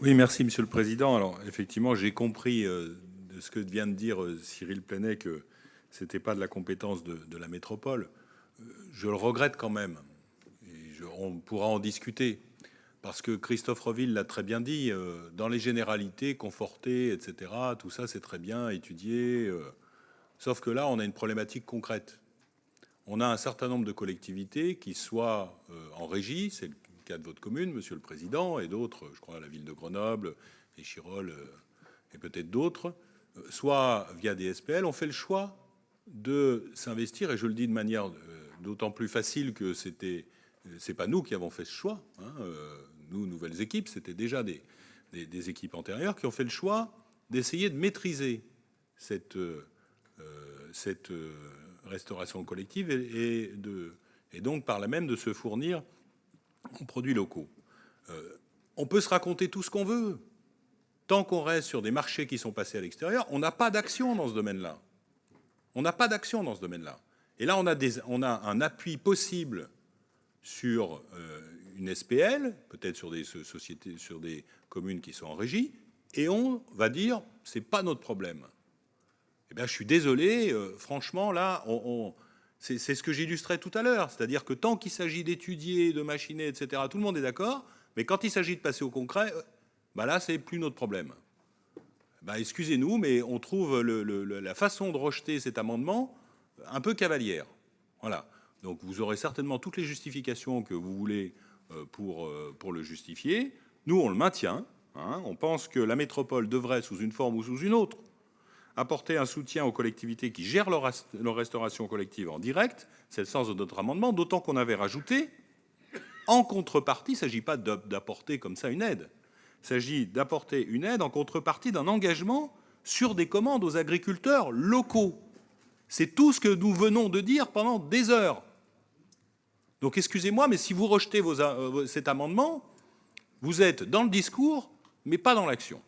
Oui, merci Monsieur le Président. Alors effectivement, j'ai compris de ce que vient de dire Cyril Pleinet que c'était pas de la compétence de la métropole. Je le regrette quand même. Et on pourra en discuter parce que Christophe Reville l'a très bien dit. Dans les généralités, confortées, etc. Tout ça, c'est très bien étudié. Sauf que là, on a une problématique concrète. On a un certain nombre de collectivités qui soient en régie, c'est le cas de votre commune, Monsieur le Président, et d'autres, je crois la ville de Grenoble, Échirolles, et peut-être d'autres, soit via des SPL, on fait le choix de s'investir, et je le dis de manière d'autant plus facile que c'est pas nous qui avons fait ce choix, hein, nous, nouvelles équipes, c'était déjà des équipes antérieures qui ont fait le choix d'essayer de maîtriser cette restauration collective et donc par là même de se fournir en produits locaux. On peut se raconter tout ce qu'on veut. Tant qu'on reste sur des marchés qui sont passés à l'extérieur, on n'a pas d'action dans ce domaine-là. On n'a pas d'action dans ce domaine-là. Et là, on a un appui possible sur une SPL, peut-être sur des sociétés, sur des communes qui sont en régie, et on va dire c'est pas notre problème. Eh bien, je suis désolé, franchement, là, c'est ce que j'illustrais tout à l'heure. C'est-à-dire que tant qu'il s'agit d'étudier, de machiner, etc., tout le monde est d'accord, mais quand il s'agit de passer au concret, bah là, c'est plus notre problème. Bah, excusez-nous, mais on trouve la façon de rejeter cet amendement un peu cavalière. Voilà. Donc, vous aurez certainement toutes les justifications que vous voulez pour le justifier. Nous, on le maintient. Hein. On pense que la métropole devrait, sous une forme ou sous une autre, apporter un soutien aux collectivités qui gèrent leur restauration collective en direct, c'est le sens de notre amendement, d'autant qu'on avait rajouté, en contrepartie, il ne s'agit pas d'apporter comme ça une aide, il s'agit d'apporter une aide en contrepartie d'un engagement sur des commandes aux agriculteurs locaux. C'est tout ce que nous venons de dire pendant des heures. Donc excusez-moi, mais si vous rejetez cet amendement, vous êtes dans le discours, mais pas dans l'action.